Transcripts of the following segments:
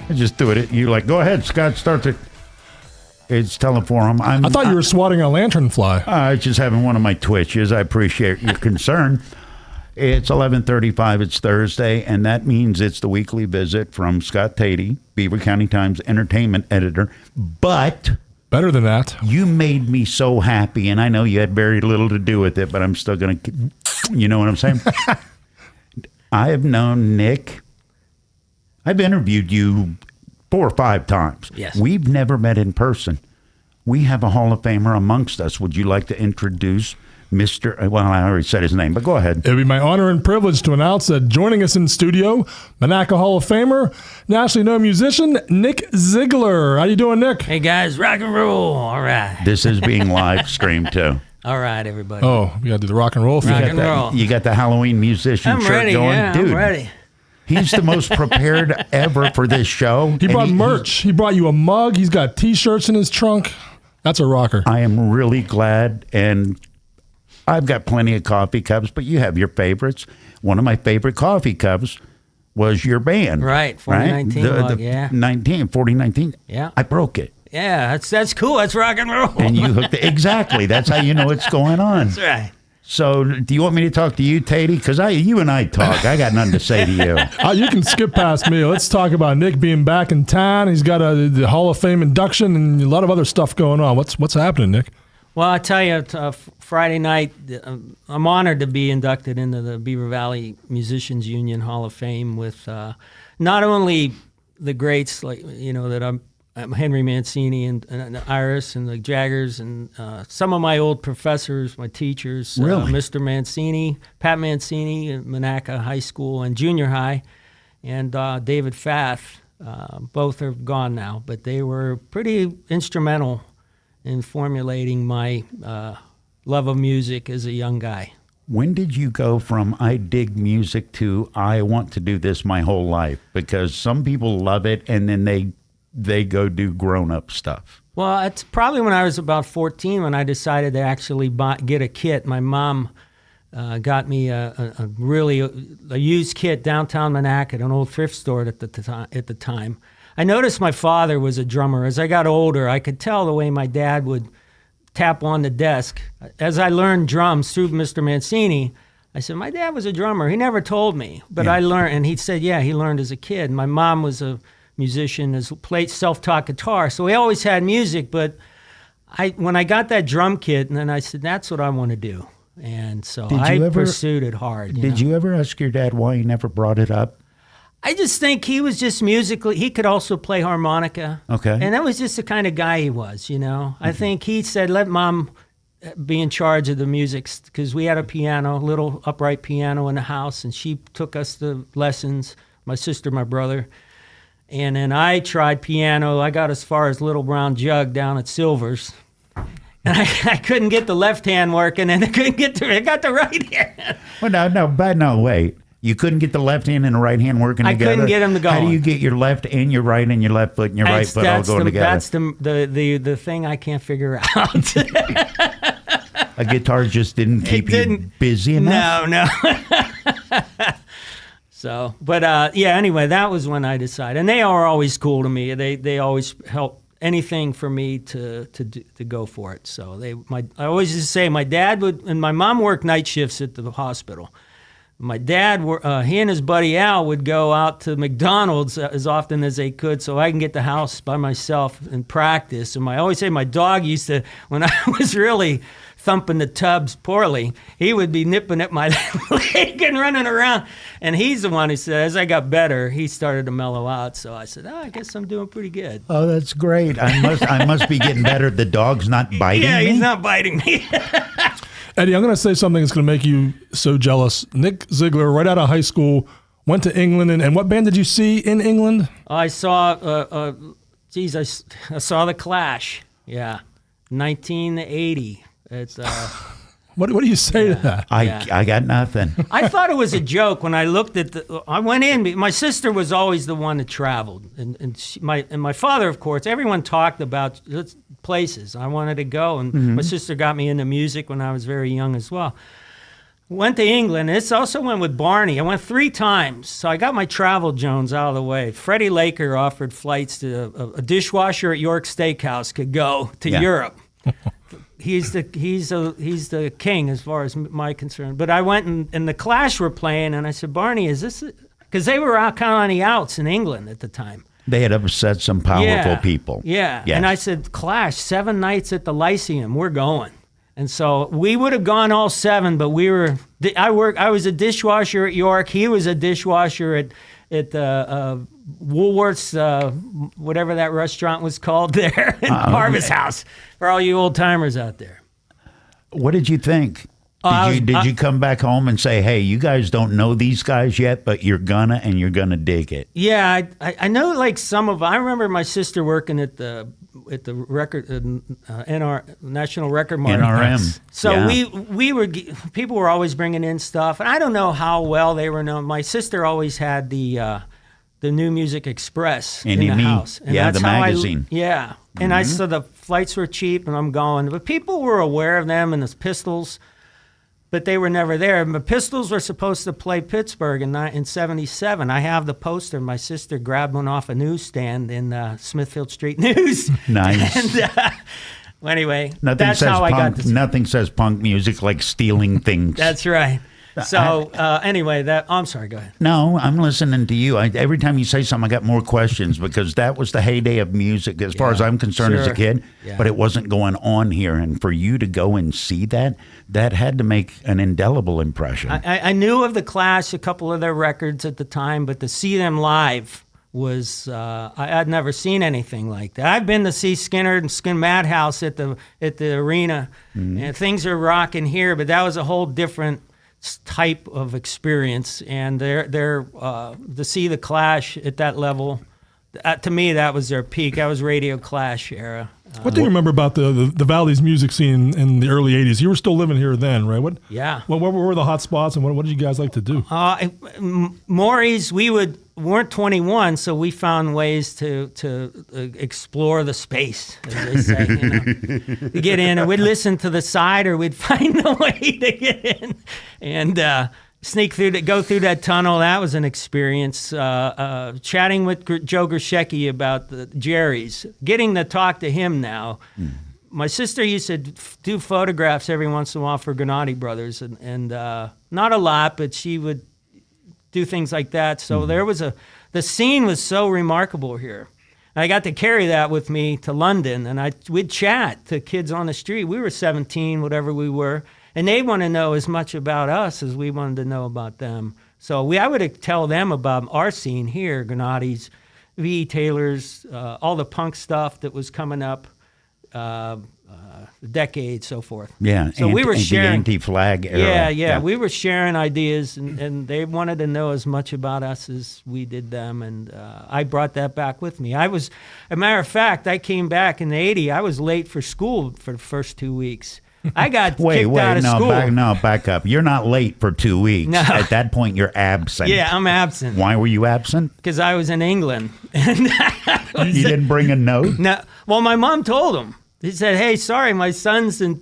I just do it. You like, go ahead, Scott, start the... It's Teleforum. I thought you were swatting a lanternfly. I just having one of my twitches. I appreciate your concern. It's 11:35. It's Thursday, and that means it's the weekly visit from Scott Tady, Beaver County Times entertainment editor. But better than that, you made me so happy, and I know you had very little to do with it, but I'm still going to, you know what I'm saying? I have known Nick. I've interviewed you 4 or 5 times. Yes. We've never met in person. We have a Hall of Famer amongst us. Would you like to introduce Mr. Well, I already said his name, but go ahead. It would be my honor and privilege to announce that joining us in studio, Monaca Hall of Famer, nationally known musician, Nick Ziegler. How you doing, Nick? Hey, guys, rock and roll. All right. This is being live streamed, too. All right, everybody. Oh, we got to do the rock and roll thing. Rock and roll. You got the Halloween musician I'm shirt ready, going. yeah, Dude, I'm ready. He's the most prepared ever for this show. He brought merch. He brought you a mug. He's got T-shirts in his trunk. That's a rocker. I am really glad, and I've got plenty of coffee cups, but you have your favorites. One of my favorite coffee cups was your band. Right, 4019 mug, yeah. 4019. Yeah. I broke it. Yeah, that's cool. That's rock and roll. And you hooked it. Exactly. That's how you know what's going on. That's right. So, do you want me to talk to you, Tady? Because you and I talk. I got nothing to say to you. You can skip past me. Let's talk about Nick being back in town. He's got the Hall of Fame induction and a lot of other stuff going on. What's happening, Nick? Well, I tell you, Friday night, I'm honored to be inducted into the Beaver Valley Musicians Union Hall of Fame with not only the greats like that I'm Henry Mancini and Iris and the Jaggers and some of my old professors, my teachers, really? Mr. Mancini, Pat Mancini at Monaca High School and Junior High, and David Fath. Both are gone now, but they were pretty instrumental in formulating my love of music as a young guy. When did you go from I dig music to I want to do this my whole life? Because some people love it and then they go do grown-up stuff. Well, it's probably when I was about 14 when I decided to actually get a kit. My mom got me a used kit downtown Monaca at an old thrift store at the time. I noticed my father was a drummer. As I got older, I could tell the way my dad would tap on the desk. As I learned drums through Mr. Mancini, I said, my dad was a drummer. He never told me, but I learned. And he said, yeah, he learned as a kid. My mom was a musician, played self-taught guitar. So we always had music, but when I got that drum kit, and then I said, that's what I want to do. And so I pursued it hard. Did you ever ask your dad why he never brought it up? I just think he was just musically, he could also play harmonica. Okay. And that was just the kind of guy he was, I think he said, let mom be in charge of the music, because we had a little upright piano in the house, and she took us to lessons, my sister, my brother. And then I tried piano. I got as far as Little Brown Jug down at Silver's. And I couldn't get the left hand working, and I got the right hand. Well, no, wait. You couldn't get the left hand and the right hand working together? I couldn't get them to go. How do you get your left and your right and your left foot and your right foot all going together? That's the thing I can't figure out. A guitar just didn't keep you busy enough? No. So, but anyway, that was when I decided. And they are always cool to me. They always help anything for me to go for it. So I always used to say my dad and my mom worked night shifts at the hospital. My dad, he and his buddy Al would go out to McDonald's as often as they could so I can get the house by myself and practice. And I always say my dog used to, when I was really thumping the tubs poorly, he would be nipping at my leg and running around. And he's the one who said, as I got better, he started to mellow out. So I said, I guess I'm doing pretty good. Oh, that's great. I must be getting better. The dog's not biting me? Yeah, he's not biting me. Eddie, I'm going to say something that's going to make you so jealous. Nick Ziegler, right out of high school, went to England. And what band did you see in England? I saw, I saw The Clash. Yeah, 1980. It's What do you say to that? I got nothing. I thought it was a joke when I looked at I went in. My sister was always the one that traveled, and my father, of course. Everyone talked about places I wanted to go, and my sister got me into music when I was very young as well. Went to England. This also went with Barney. I went 3 times, so I got my travel Jones out of the way. Freddie Laker offered flights to a dishwasher at York Steakhouse could go to Europe. He's the king as far as my concern. But I went and the Clash were playing, and I said, Barney, is this? Because they were out kind of on the outs in England at the time. They had upset some powerful people. Yeah, Yes. and I said, Clash, 7 nights at the Lyceum, we're going. And so we would have gone all 7, but I was a dishwasher at York. He was a dishwasher at Woolworth's, whatever that restaurant was called there, Harvest House, for all you old timers out there. What did you think? Did you come back home and say, hey, you guys don't know these guys yet, but you're gonna dig it? Yeah, I know like I remember my sister working at the record National Record Market. NRM. So people were always bringing in stuff, and I don't know how well they were known. My sister always had the New Music Express in the house. And yeah, that's the how magazine. And so the flights were cheap, and I'm going. But people were aware of them and the Pistols, but they were never there. The Pistols were supposed to play Pittsburgh in '77. I have the poster. My sister grabbed one off a newsstand in Smithfield Street News. Nice. And anyway, that's how I got this. Nothing says punk music like stealing things. That's right. So anyway, I'm sorry, go ahead. No, I'm listening to you. Every time you say something, I got more questions because that was the heyday of music as far as I'm concerned as a kid, but it wasn't going on here. And for you to go and see that had to make an indelible impression. I knew of the Clash, a couple of their records at the time, but to see them live was, I'd never seen anything like that. I've been to see Skinner and Skin Madhouse at the arena, and things are rocking here, but that was a whole different type of experience, and to see the Clash at that level, to me that was their peak. That was Radio Clash era. What do you remember about the Valley's music scene in the early '80s? You were still living here then, right? What were the hot spots, and what did you guys like to do? Maury's, weren't 21, so we found ways to explore the space, as they say, to get in. And we'd listen to the side, or we'd find a way to get in and go through that tunnel. That was an experience. Chatting with Joe Grishecki about the Jerry's, getting to talk to him now. My sister used to do photographs every once in a while for Granati Brothers, and not a lot, but she would do things like that. So the scene was so remarkable here. I got to carry that with me to London, and we'd chat to kids on the street. We were 17, whatever we were, and they want to know as much about us as we wanted to know about them. So I would tell them about our scene here, Granati's, V.E. Taylor's, all the punk stuff that was coming up, decades, so forth. Yeah, so we were sharing the anti-flag era. Yeah. We were sharing ideas, and they wanted to know as much about us as we did them, and I brought that back with me. As a matter of fact, I came back in '80. I was late for school for the first 2 weeks. I got kicked out of school. Back up. You're not late for 2 weeks. No. At that point, you're absent. Yeah, I'm absent. Why were you absent? Because I was in England. You didn't bring a note? No. Well, my mom told him. He said, "Hey, sorry, my son's in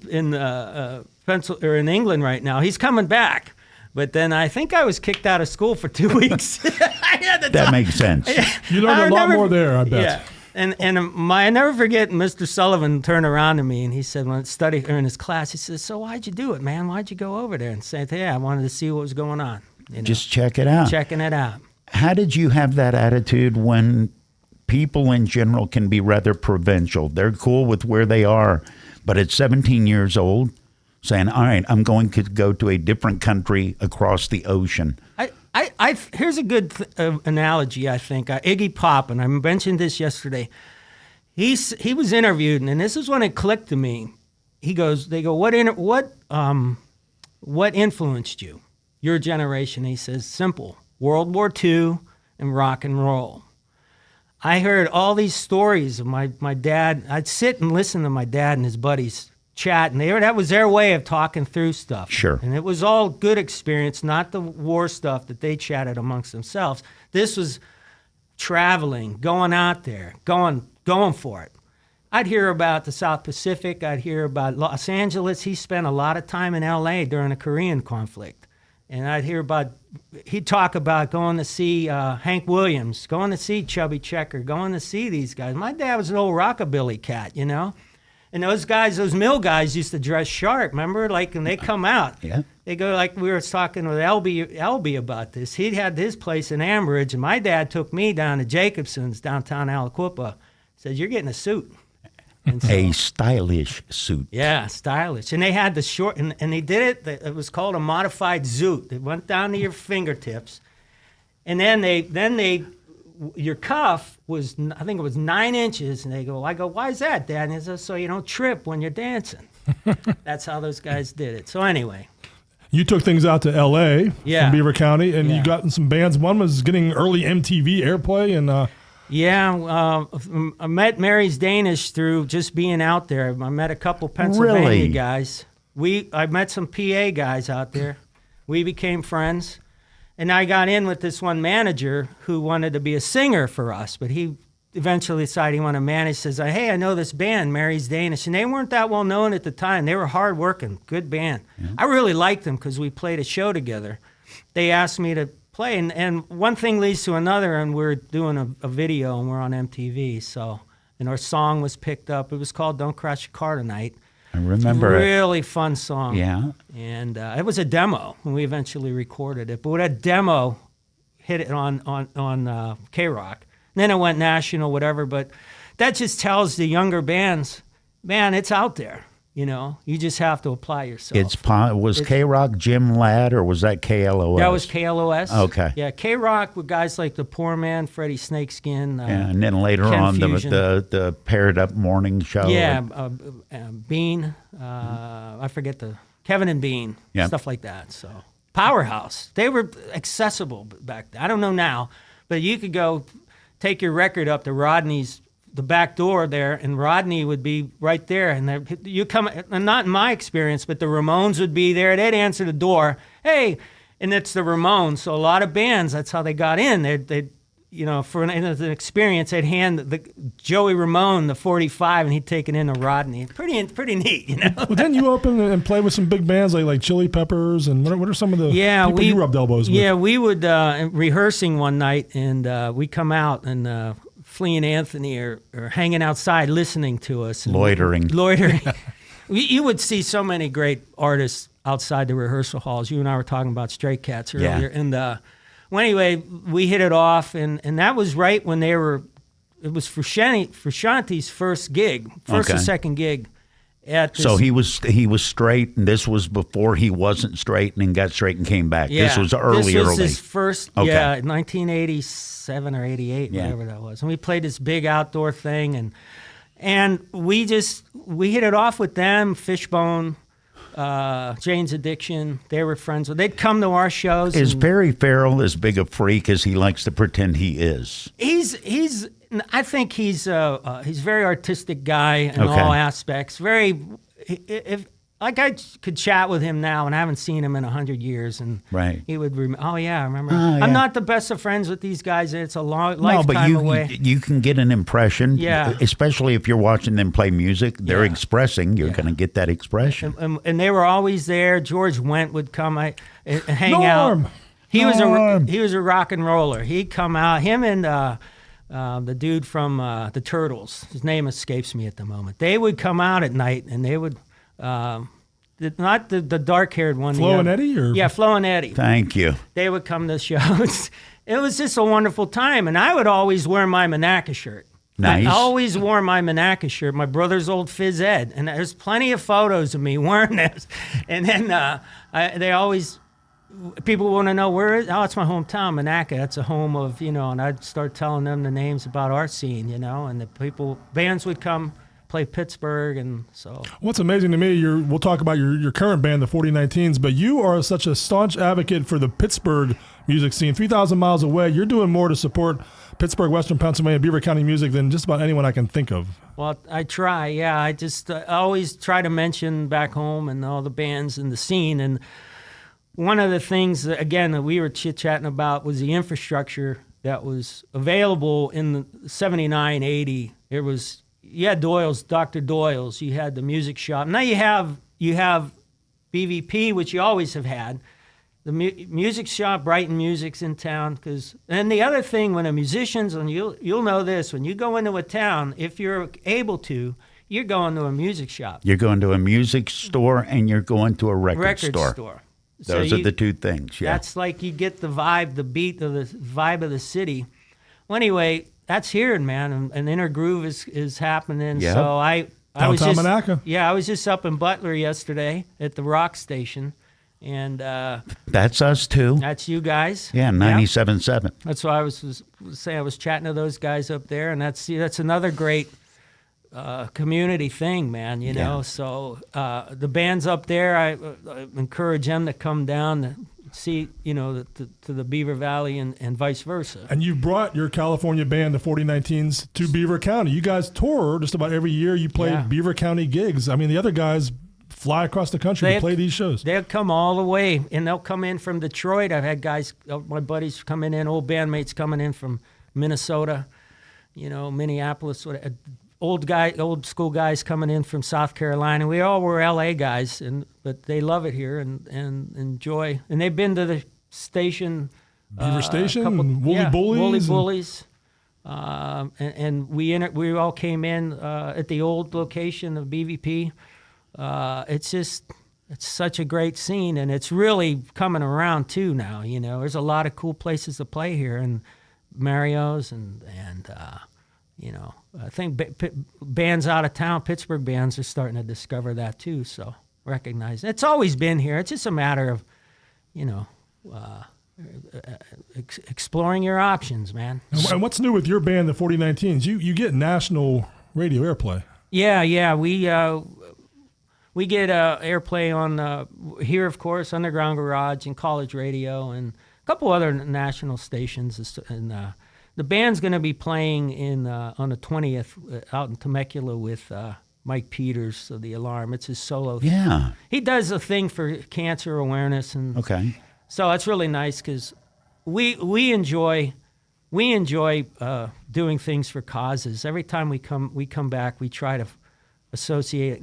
England right now. He's coming back." But then I think I was kicked out of school for 2 weeks. That makes sense. You learned a lot more there, I bet. Yeah. And I never forget Mr. Sullivan turned around to me and he said, when in his class, he says, "So why'd you do it, man? Why'd you go over there?" And say, "Hey, I wanted to see what was going on." Just check it out. Checking it out. How did you have that attitude when people in general can be rather provincial? They're cool with where they are, but at 17 years old, saying, "All right, I'm going to go to a different country across the ocean." Here's a good analogy, I think. Iggy Pop, and I mentioned this yesterday. He was interviewed, and this is when it clicked to me. They go, what influenced you, your generation? He says, simple, World War II and rock and roll. I heard all these stories of my dad. I'd sit and listen to my dad and his buddies chat, and that was their way of talking through stuff. Sure. And it was all good experience, not the war stuff that they chatted amongst themselves. This was traveling, going out there, going for it. I'd hear about the South Pacific. I'd hear about Los Angeles. He spent a lot of time in L.A. during the Korean conflict. And I'd hear he'd talk about going to see Hank Williams, going to see Chubby Checker, going to see these guys. My dad was an old rockabilly cat, you know? And those guys, those mill guys used to dress sharp, remember? Like, when they come out, Yeah. they go, like we were talking with LB about this. He had his place in Ambridge, and my dad took me down to Jacobson's, downtown Aliquippa. Said, you're getting a suit. And so, A stylish suit. yeah, stylish. And they had the short, and they did it. It was called a modified zoot. It went down to your fingertips, and then your cuff was, I think it was 9 inches. And they go, I go, why is that, Dad? And he says, so you don't trip when you're dancing. That's how those guys did it. So anyway. You took things out to L.A. Yeah. from Beaver County, and Yeah. you got in some bands. One was getting early MTV airplay, and Yeah, I met Mary's Danish through just being out there. I met a couple Pennsylvania Really? guys. I met some PA guys out there. We became friends. And I got in with this one manager who wanted to be a singer for us, but he eventually decided he wanted to manage. Says, hey, I know this band, Mary's Danish. And they weren't that well known at the time. They were hard-working, good band. Yeah. I really liked them because we played a show together. They asked me to play, and one thing leads to another, and we're doing a video, and we're on MTV. So, and our song was picked up. It was called "Don't Crash Your Car Tonight." I remember it. Really fun song. Yeah. And it was a demo, and we eventually recorded it. But with a demo, hit it on K-Rock. Then it went national, whatever. But that just tells the younger bands, man, it's out there. You know, you just have to apply yourself. Was K-Rock Jim Ladd, or was that KLOS? That was KLOS. Okay. Yeah, K-Rock with guys like the Poor Man, Freddie Snakeskin. And then later Ken on, Fusion. the Paired Up Morning Show. Yeah, Bean. I forget Kevin and Bean. Yeah. Stuff like that. So Powerhouse. They were accessible back then. I don't know now, but you could go take your record up to Rodney's, the back door there, and Rodney would be right there. And you come, and not in my experience, but the Ramones would be there. They'd answer the door, hey, and it's the Ramones. So a lot of bands, that's how they got in. They'd you know, for an experience, they'd hand Joey Ramone the 45, and he'd take it in to Rodney. Pretty neat, you know. well, didn't you open and play with some big bands like Chili Peppers, and what are some of the people you rubbed elbows with? Yeah, we would rehearsing one night, and we come out, and Flea and Anthony are hanging outside listening to us. And Loitering. You would see so many great artists outside the rehearsal halls. You and I were talking about Stray Cats earlier. Yeah. And well, anyway, we hit it off, and that was right when it was Frusciante's first gig, or second gig. So he was straight, and this was before he wasn't straight, and then got straight and came back. Yeah, this was early. This was his first, Okay. 1987 or 88, whatever that was. And we played this big outdoor thing, and we hit it off with them, Fishbone, Jane's Addiction. They were friends. They'd come to our shows. Is Perry Farrell as big a freak as he likes to pretend he is? I think he's a very artistic guy in all aspects. I could chat with him now, and I haven't seen him in 100 years, and he would I remember. I'm not the best of friends with these guys. It's a long lifetime away. You can get an impression, especially if you're watching them play music. They're expressing. You're going to get that expression. And they were always there. George Wendt would come hang out. He was a rock and roller. He'd come out. Him and the dude from the Turtles. His name escapes me at the moment. They would come out at night, and they would. Not the dark-haired one. Flo and Eddie? Yeah, Flo and Eddie. Thank you. They would come to shows. It was just a wonderful time, and I would always wear my Manaka shirt. Nice. I always wore my Manaka shirt, my brother's old Phys Ed, and there's plenty of photos of me wearing this. And then people want to know where is. Oh, it's my hometown, Manaka. That's a home of, and I'd start telling them the names about our scene, and the bands would come. Play Pittsburgh, and so. What's amazing to me, we'll talk about your current band, the 4019s, but you are such a staunch advocate for the Pittsburgh music scene. 3,000 miles away, you're doing more to support Pittsburgh, Western Pennsylvania, Beaver County music than just about anyone I can think of. Well, I try, yeah. I just always try to mention back home and all the bands and the scene. And one of the things, that we were chit-chatting about was the infrastructure that was available in the 79, 80. You had Dr. Doyle's, you had the music shop. Now you have BVP, which you always have had, the music shop, Brighton Music's in town. And the other thing, when a musician's, and you'll know this, when you go into a town, if you're able to, you're going to a music shop. You're going to a music store and you're going to a record store. Those are the two things. Yeah. That's like you get the vibe, the beat of the vibe of the city. Well, anyway, that's here, man. And Inner Groove is happening. Yep. So I was Downtown just Monaco. Yeah, I was just up in Butler yesterday at the Rock Station, and That's us too. that's you guys. Yeah, 97.7. That's why I was saying. I was chatting to those guys up there, and that's another great community thing, man. You know, so the bands up there, I encourage them to come down to see, to the Beaver Valley and vice versa. And you brought your California band, the 4019s, to Beaver County. You guys tour just about every year. You play Beaver County gigs. I mean, the other guys fly across the country to play these shows. They'll come all the way, and they'll come in from Detroit. I've had guys, my buddies coming in, old bandmates coming in from Minnesota, Minneapolis, old school guys coming in from South Carolina. We all were LA guys, but they love it here and enjoy. And they've been to the station, Beaver Station, Woolly Bullies. Woolly Bullies. And we all came in at the old location of BVP. It's such a great scene, and it's really coming around too now. There's a lot of cool places to play here, and Mario's and I think bands out of town, Pittsburgh bands, are starting to discover that too. So recognize it's always been here. It's just a matter of, exploring your options, man. And what's new with your band, the 4019s? You get national radio airplay. Yeah. We get airplay on here, of course, Underground Garage and College Radio, and a couple other national stations. And the band's going to be playing on the 20th out in Temecula with Mike Peters of The Alarm. It's his solo thing. Yeah. He does a thing for cancer awareness, and Okay. so it's really nice because we enjoy doing things for causes. Every time we come back, we try to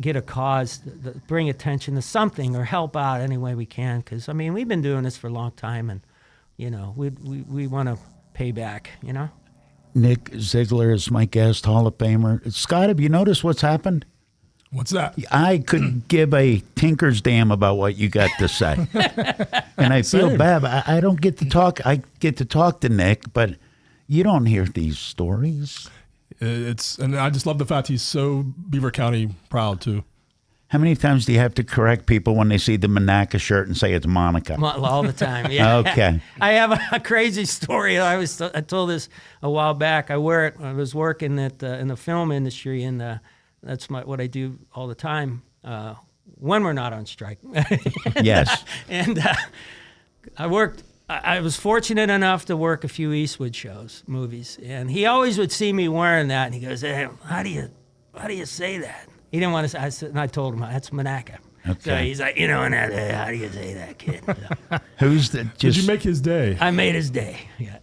get a cause, bring attention to something, or help out any way we can. Because we've been doing this for a long time, and we want to pay back. Nick Ziegler is my guest, Hall of Famer. Scott, have you noticed what's happened? What's that? I could give a tinker's damn about what you got to say. And I feel Same. bad. I don't get to talk. I get to talk to Nick, but you don't hear these stories. And I just love the fact he's so Beaver County proud too. How many times do you have to correct people when they see the Monaca shirt and say it's Monica? All the time, yeah. Okay. I have a crazy story. I told this a while back. I wear it. I was working in the film industry, and that's what I do all the time when we're not on strike. Yes. And I worked. I was fortunate enough to work a few Eastwood movies, and he always would see me wearing that, and he goes, "Hey, how do you say that?" He didn't want to say, and I told him, that's Monaca. Okay. So he's like, and how do you say that, kid? So Who's the Did you make his day? I made his day. Yeah.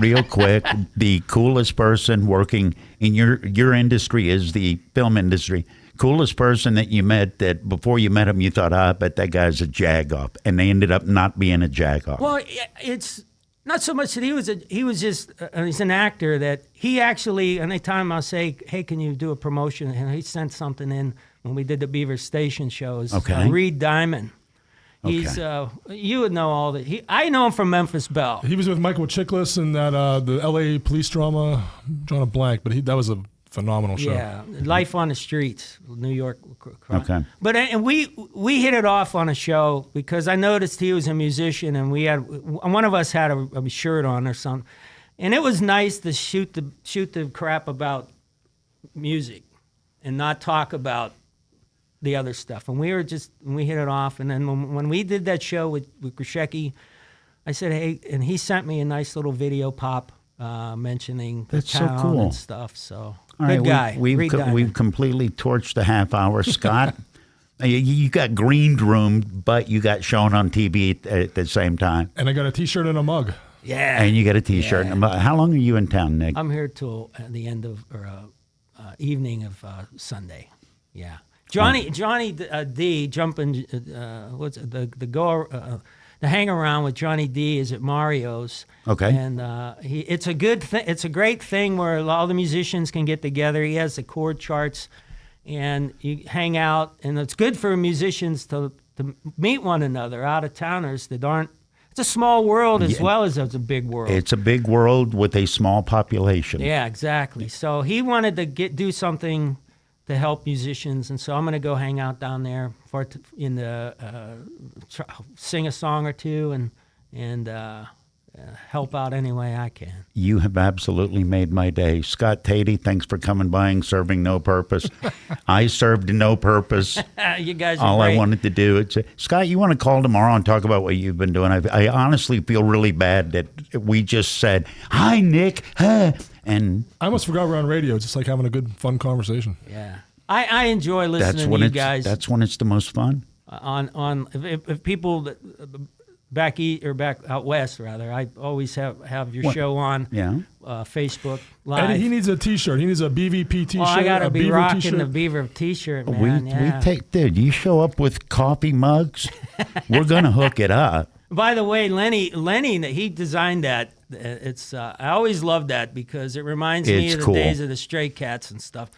real quick, the coolest person working in your industry is the film industry. Coolest person that you met that before you met him you thought, I bet that guy's a jag-off, and they ended up not being a jag-off. Well, it's not so much that he's an actor that he actually, anytime I'll say, hey, can you do a promotion? And he sent something in when we did the Beaver Station shows. Okay. Reed Diamond. He's, you would know all that. I know him from Memphis Belle. He was with Michael Chiklis in that the L.A. police drama, drawing a blank, but that was a phenomenal show. Yeah, Life on the Streets, New York. Okay. But and we hit it off on a show because I noticed he was a musician, and one of us had a shirt on or something, and it was nice to shoot the crap about music and not talk about the other stuff. And we hit it off. And then when we did that show with Grishecki, I said, hey, and he sent me a nice little video pop mentioning the That's so town cool. and stuff. So All good right, guy. we've completely torched the half hour. Scott, you got greened room, but you got shown on TV at the same time. And I got a T-shirt and a mug. Yeah. And you got a T-shirt. Yeah. How long are you in town, Nick? I'm here till the end of or evening of Sunday. Yeah. Johnny D jumping. What's it, the hang around with Johnny D is at Mario's. Okay. And it's a good thing. It's a great thing where all the musicians can get together. He has the chord charts, and you hang out, and it's good for musicians to meet one another, out of towners that aren't. It's a small world as well as it's a big world. It's a big world with a small population. Yeah, exactly. So he wanted to do something to help musicians, and so I'm going to go hang out down there sing a song or two and help out any way I can. You have absolutely made my day. Scott Tady, thanks for coming by and serving no purpose. I served no purpose. You guys are All great. I wanted to do is Scott, you want to call tomorrow and talk about what you've been doing? I honestly feel really bad that we just said, hi, Nick, huh? And I almost forgot we're on radio, just like having a good, fun conversation. Yeah. I enjoy listening to you guys. That's when it's the most fun. If people back east or back out west, rather, I always have your show on. Yeah. Facebook Live. And he needs a T-shirt. He needs a BVP T-shirt. Well, I got to be Beaver rocking T-shirt. the Beaver T-shirt, man. Dude, you show up with coffee mugs, we're gonna hook it up. By the way, Lenny, he designed that. It's I always loved that because it reminds me It's of the cool. days of the Stray Cats and stuff.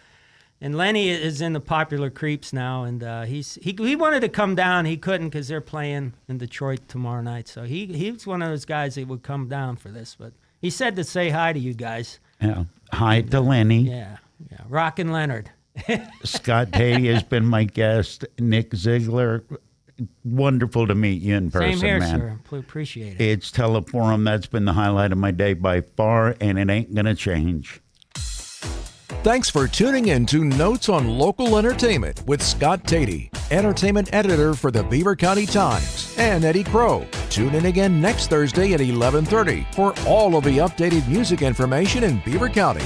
And Lenny is in the Popular Creeps now, and he wanted to come down. He couldn't because they're playing in Detroit tomorrow night. So he's one of those guys that would come down for this. But he said to say hi to you guys. Yeah. Hi to Lenny. Yeah. Rockin' Leonard. Scott Tady has been my guest. Nick Ziegler, wonderful to meet you in person, Same here, man. sir. Appreciate it. It's Teleforum. That's been the highlight of my day by far, and it ain't gonna change. Thanks for tuning in to Notes on Local Entertainment with Scott Tady, entertainment editor for the Beaver County Times, and Eddie Crow. Tune in again next Thursday at 11:30 for all of the updated music information in Beaver County.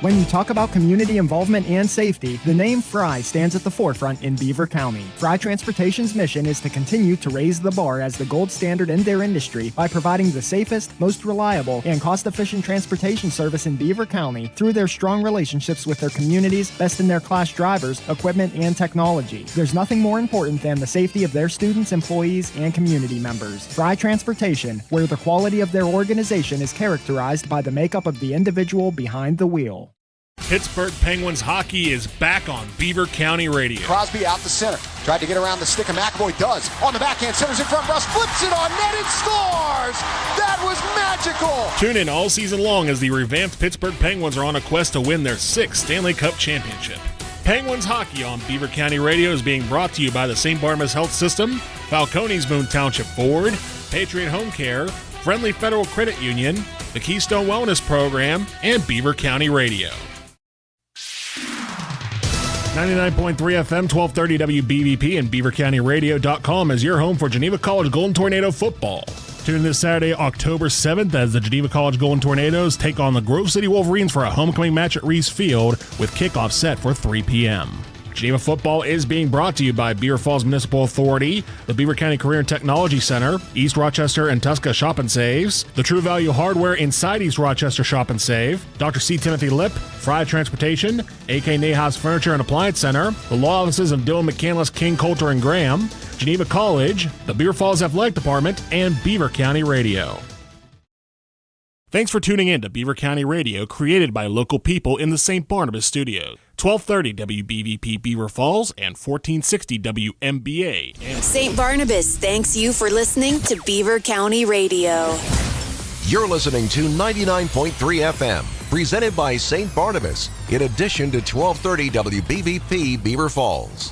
When you talk about community involvement and safety, the name Fry stands at the forefront in Beaver County. Fry Transportation's mission is to continue to raise the bar as the gold standard in their industry by providing the safest, most reliable, and cost-efficient transportation service in Beaver County through their strong relationships with their communities, best-in-their-class drivers, equipment, and technology. There's nothing more important than the safety of their students, employees, and community members. Fry Transportation, where the quality of their organization is characterized by the makeup of the individual behind the wheel. Pittsburgh Penguins hockey is back on Beaver County Radio. Crosby out the center. Tried to get around the stick, and McAvoy does. On the backhand, centers in front. Russ flips it on net and scores! That was magical! Tune in all season long as the revamped Pittsburgh Penguins are on a quest to win their 6th Stanley Cup championship. Penguins hockey on Beaver County Radio is being brought to you by the St. Barnabas Health System, Falcone's Moon Township Ford, Patriot Home Care, Friendly Federal Credit Union, the Keystone Wellness Program, and Beaver County Radio. 99.3 FM, 1230 WBVP, and BeaverCountyRadio.com is your home for Geneva College Golden Tornado football. Tune in this Saturday, October 7th, as the Geneva College Golden Tornadoes take on the Grove City Wolverines for a homecoming match at Reese Field with kickoff set for 3 p.m. Geneva football is being brought to you by Beaver Falls Municipal Authority, the Beaver County Career and Technology Center, East Rochester and Tusca Shop and Saves, the True Value Hardware inside East Rochester Shop and Save, Dr. C. Timothy Lip, Fry Transportation, AK Nahas Furniture and Appliance Center, the law offices of Dylan McCandless, King, Coulter, and Graham, Geneva College, the Beaver Falls Athletic Department, and Beaver County Radio. Thanks for tuning in to Beaver County Radio, created by local people in the St. Barnabas studios. 1230 WBVP Beaver Falls and 1460 WMBA. St. Barnabas thanks you for listening to Beaver County Radio. You're listening to 99.3 FM, presented by St. Barnabas, in addition to 1230 WBVP Beaver Falls.